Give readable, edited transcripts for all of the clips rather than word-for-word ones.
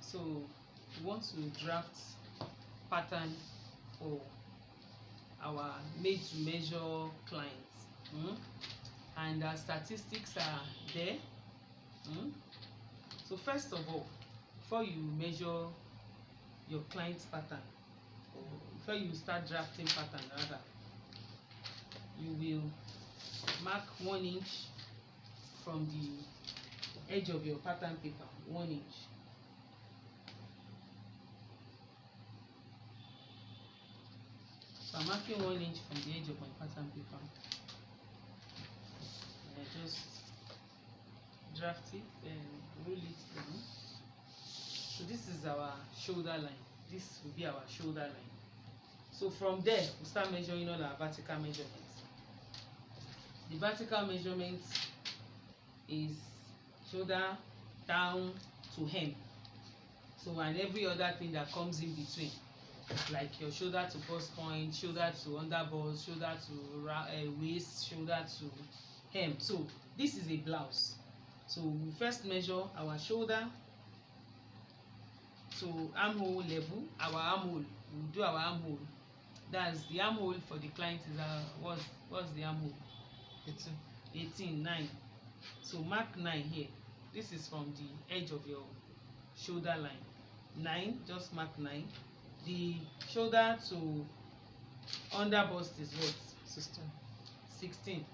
So we want to draft pattern for our made to measure clients, and our statistics are there. So first of all, before you measure your client's pattern, or before you start drafting pattern rather, you will mark 1 inch from the edge of your pattern paper. 1 inch. So I'm marking 1 inch from the edge of my pattern paper. And I just draft it and roll it down. So this is our shoulder line. This will be our shoulder line. So from there, we start measuring all our vertical measurements. The vertical measurement is shoulder down to hem. So and every other thing that comes in between, like your shoulder to bust point, shoulder to under bust, shoulder to waist, shoulder to hem. So this is a blouse. So we first measure our shoulder to armhole level. Our armhole, we'll do our armhole. That's the armhole for the client is what's the armhole? 18, 9. So mark 9 here. This is from the edge of your shoulder line. 9, just mark 9. The shoulder to under bust is what? 16.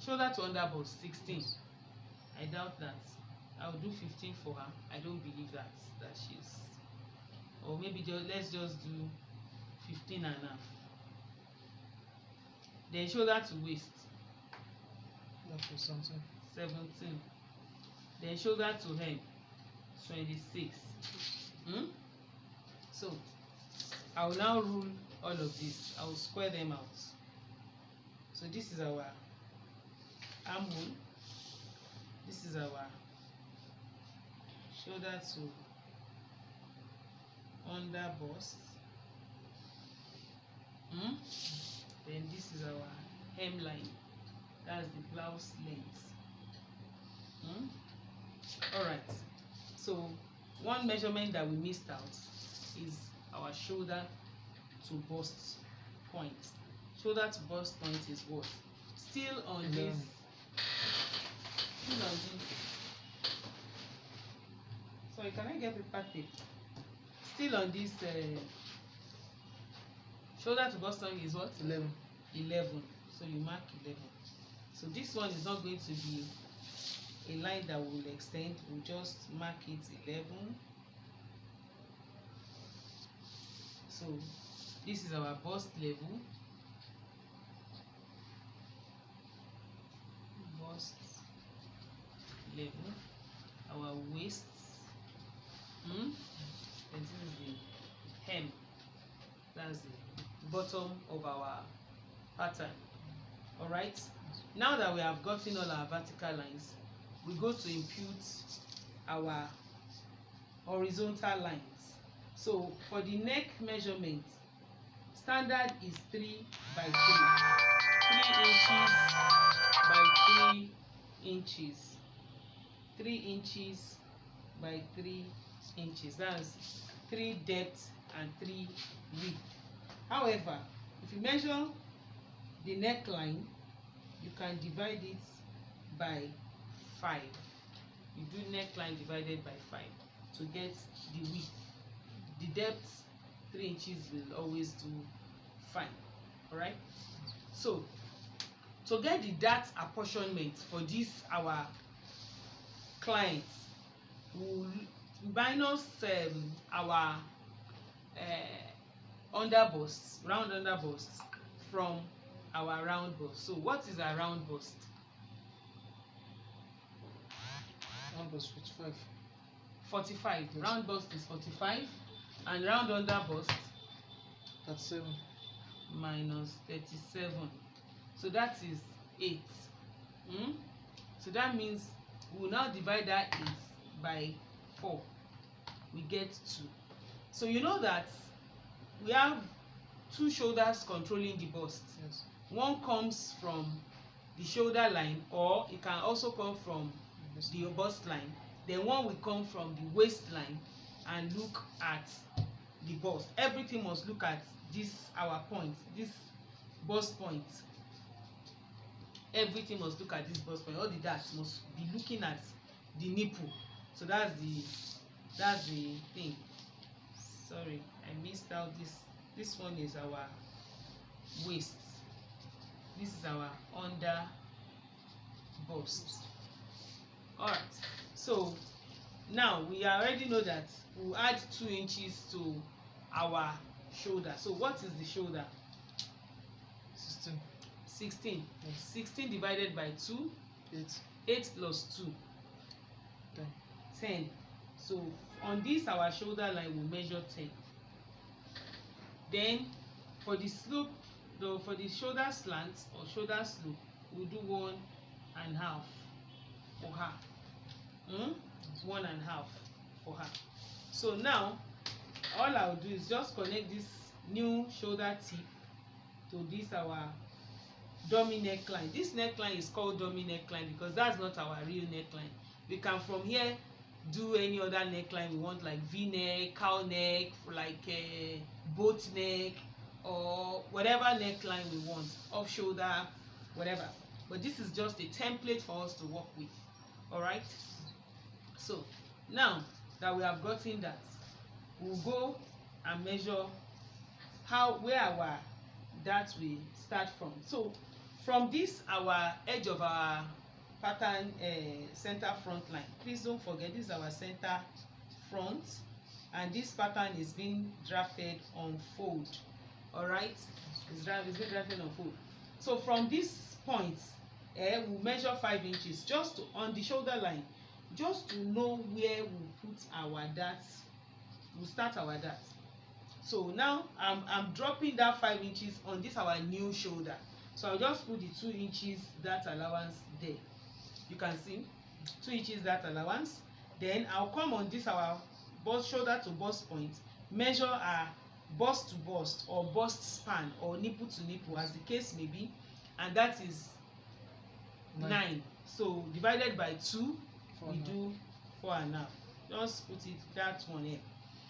Shoulder to under bust 16. I doubt that. I'll do 15 for her. I don't believe that she's, or maybe let's just do 15 and a half. Then shoulder to waist. That was something. 17. Then shoulder to hem. 26. So I will now rule all of this. I will square them out. So this is our armhole. This is our shoulder to under bust. Then this is our hemline. That's the blouse length. Alright. So one measurement that we missed out is our shoulder to bust point. Shoulder to bust point is what? Still on this. Sorry, can I get paper tape? Still on this shoulder to bust point is what? 11. So you mark 11. So this one is not going to be a line that will extend. We'll just mark it 11. So this is our bust level. Bust level. Our waist. And this is the hem. That's the bottom of our pattern. Alright. Now that we have gotten all our vertical lines, we go to impute our horizontal lines. So for the neck measurement, standard is 3 by 3. 3 inches by 3 inches. 3 inches by 3 inches. That's 3 depth and 3 width. However, if you measure the neckline, you can divide it by 5. You do neckline divided by 5 to get the width. The depth 3 inches will always do fine. Alright. So to get the dart apportionment for this our client, we'll minus our under bust, round under bust from our round bust. So what is a round bust? Round bust 45. 45. Yes. Round bust is 45, and round under bust 37 minus 37. So that is 8. So that means we will now divide that 8 by 4. We get 2. So you know that we have 2 shoulders controlling the bust. Yes. One comes from the shoulder line, or it can also come from the bust line. Then one will come from the waistline, and look at the bust. Everything must look at this our point, this bust point. Everything must look at this bust point. All the darts must be looking at the nipple. So that's the thing. Sorry, I missed out this. This one is our waist. This is our under bust. All right. So now we already know that we'll add 2 inches to our shoulder. So what is the shoulder? 16. 16. Yes. 16 divided by 2. 8. 8 plus 2. 10. 10. So on this our shoulder line we measure 10. Then for the slope, for the shoulder slant or shoulder slope, we'll do 1.5 for her. 1.5 for her. So now all I'll do is just connect this new shoulder tip to this our dummy neckline. This neckline is called dummy neckline because that's not our real neckline. We can from here do any other neckline we want, like V-neck, cow neck, like boat neck, or whatever neckline we want, off shoulder, whatever. But this is just a template for us to work with. All right. So now that we have gotten that, we'll go and measure where our dart will start from. So from this our edge of our pattern center front line, please don't forget this is our center front, and this pattern is being drafted on fold. All right, it's being drafted on fold. So from this point we'll measure 5 inches just to, on the shoulder line, just to know where we'll put our dart. We'll start our dart. So now I'm dropping that 5 inches on this our new shoulder. So I'll just put the 2 inches dart allowance there. You can see 2 inches dart allowance. Then I'll come on this our bust, shoulder to bust point, measure our bust to bust or bust span or nipple to nipple as the case may be, and that is 9. So divided by 2, we do 4.5. Just put it that one here.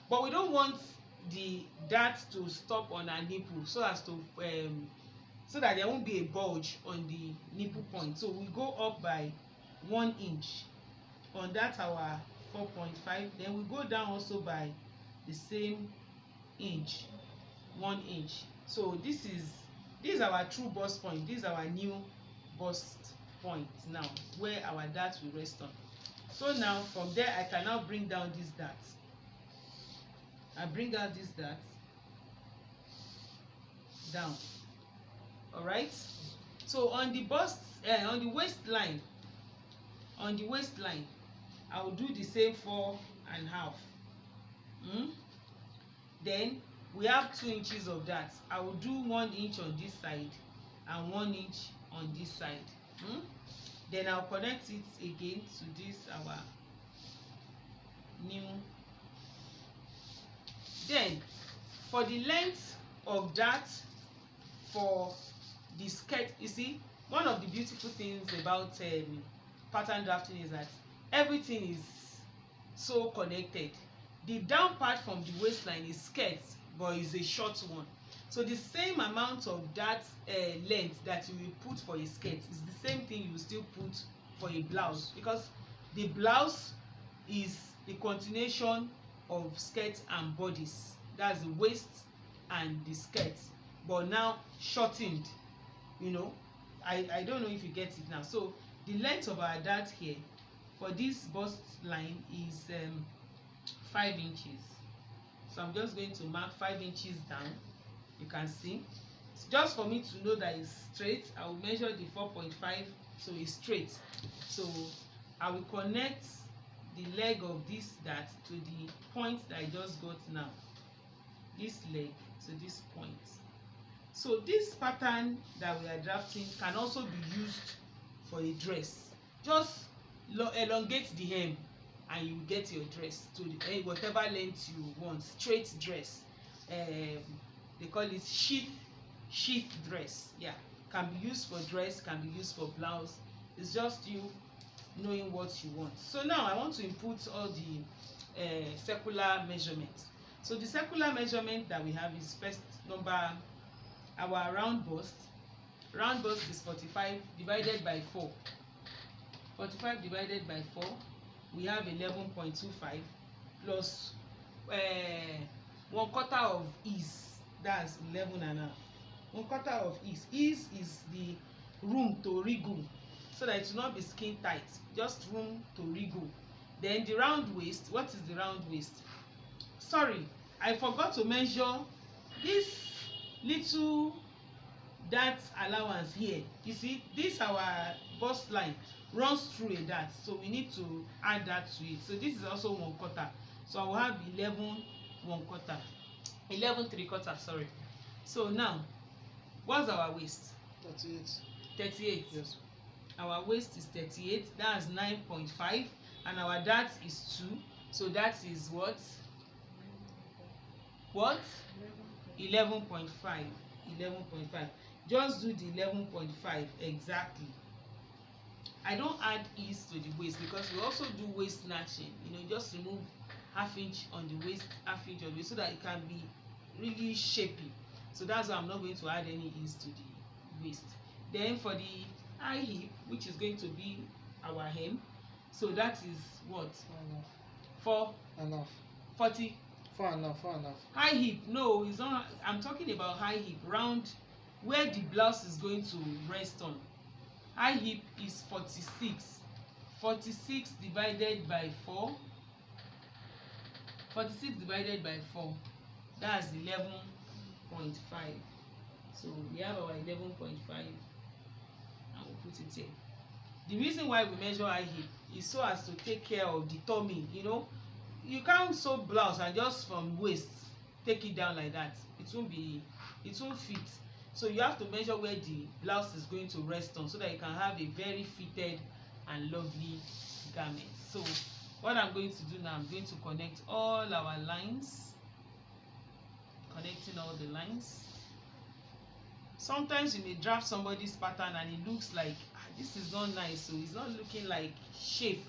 But we don't want the dart to stop on our nipple so as to so that there won't be a bulge on the nipple point. So we go up by 1 inch on that our 4.5. Then we go down also by the same inch, 1 inch. So this is our true bust point. This is our new bust point now, where our dart will rest on. So now from there I can now bring down this dart. I bring out this dart down. All right. So on the bust, on the waistline, I will do the same 4.5. Then we have 2 inches of that. I will do 1 inch on this side and 1 inch on this side. Then I'll connect it again to this our new. Then for the length of that for the skirt, you see, one of the beautiful things about pattern drafting is that everything is so connected. The down part from the waistline is skirt, but is a short one. So the same amount of that length that you will put for a skirt is the same thing you will still put for a blouse, because the blouse is a continuation of skirt and bodice. That's the waist and the skirt, but now shortened. You know, I don't know if you get it now. So the length of our dart here for this bust line is 5 inches. So I'm just going to mark 5 inches down. You can see, just for me to know that it's straight, I will measure the 4.5, so it's straight. So I will connect the leg of this dart to the point that I just got now, this leg to this point. So this pattern that we are drafting can also be used for a dress. Just elongate the hem and you get your dress to the whatever length you want. Straight dress, they call it sheath dress. Yeah, can be used for dress, can be used for blouse. It's just you knowing what you want. So now I want to input all the circular measurement. So the circular measurement that we have is first number our round bust. Round bust is 45 divided by 4. 45 divided by 4, we have 11.25 plus 1/4 of ease, that's 11.5. 1/4 of ease. Ease is the room to wriggle, so that it will not be skin tight, just room to wriggle. Then the round waist, what is the round waist? Sorry, I forgot to measure this little dart allowance here. You see, this our bust line runs through a dart, so we need to add that to it. So this is also 1/4, so I will have 11 1/4, 11 3/4, sorry. So now what's our waist? 38. 38. Yes. Our waist is 38, that's 9.5, and our dart is 2, so that is what 11.5. 11.5. Just do the 11.5 exactly. I don't add ease to the waist because we also do waist snatching. Just remove ½ inch on the waist, ½ inch on the waist, so that it can be really shapy. So that's why I'm not going to add any ease to the waist. Then for the high hip, which is going to be our hem, so that is what? 4.5. 40. 4.5. High hip, no, it's not. I'm talking about high hip, round where the blouse is going to rest on. High hip is 46. 46 divided by 4. 46 divided by 4, that's 11.5. So we have our 11.5, and we'll put it here. The reason why we measure high hip is so as to take care of the tummy. You can't sew blouse and just from waist take it down like that. It won't fit. So you have to measure where the blouse is going to rest on, so that you can have a very fitted and lovely garment. So what I'm going to do now, I'm going to connect all our lines, connecting all the lines. Sometimes you may draft somebody's pattern and it looks like this is not nice, so it's not looking like shape.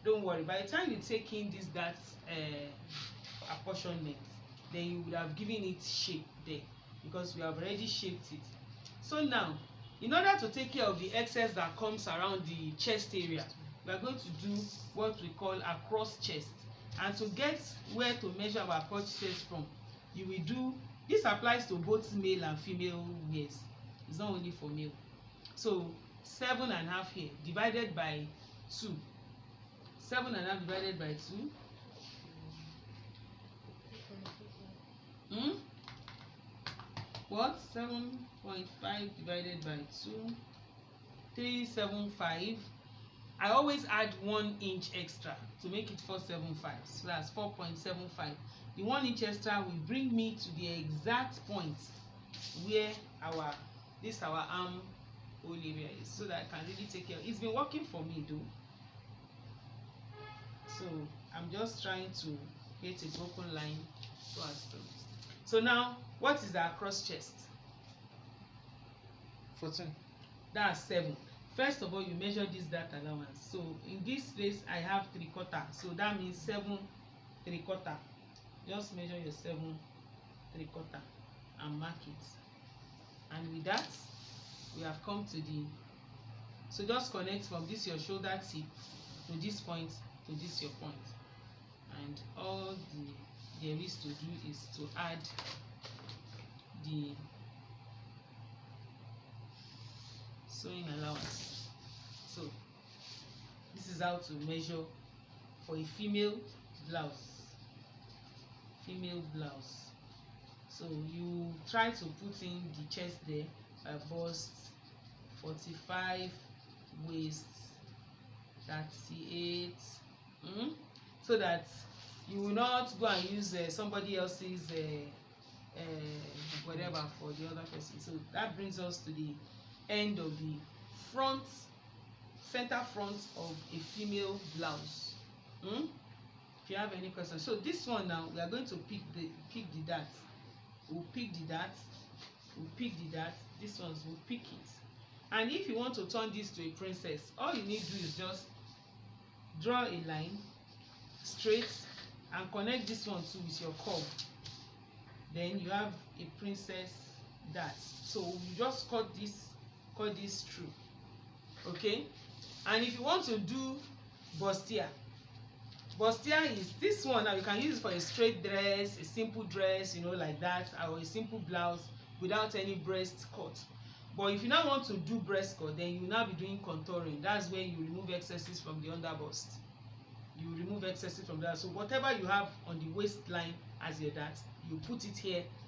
Don't worry, by the time you take in that apportionment, then you would have given it shape there, because we have already shaped it. So now, in order to take care of the excess that comes around the chest area, we are going to do what we call a cross chest. And to get where to measure our cross chest from, you will do, this applies to both male and female wears, it's not only for male. So 7.5 here divided by 2. 7.5 divided by 2. What? 7.5 divided by 2. 375. I always add 1 inch extra to make it 475. So that's 4.75. The 1 inch extra will bring me to the exact point where our arm hole area is, so that I can really take care. It's been working for me though. So I'm just trying to get a broken line so as to. So now, what is our cross chest? 14. That's 7. First of all, you measure this dart allowance. So in this place, I have 3/4. So that means 7 3/4. Just measure your 7 3/4 and mark it. And with that, we have come to the. So just connect from this your shoulder tip to this point to this your point. And all there is to do is to add the sewing allowance. So this is how to measure for a female blouse. So you try to put in the chest there, bust 45, waist 38, so that you will not go and use somebody else's whatever for the other person. So that brings us to the end of the center front of a female blouse. If you have any questions, so this one now we are going to pick the dart. We'll pick the dart. This one's we'll pick it. And if you want to turn this to a princess, all you need to do is just draw a line straight and connect this one too with your curve. Then you have a princess dart. So you just cut this through, okay. And if you want to do bustier is this one. Now you can use it for a straight dress, a simple dress, you know, like that, or a simple blouse without any breast cut. But if you now want to do breast cut, then you will now be doing contouring. That's where you remove excesses from the under bust. You remove excesses from that. So whatever you have on the waistline as your dart, you put it here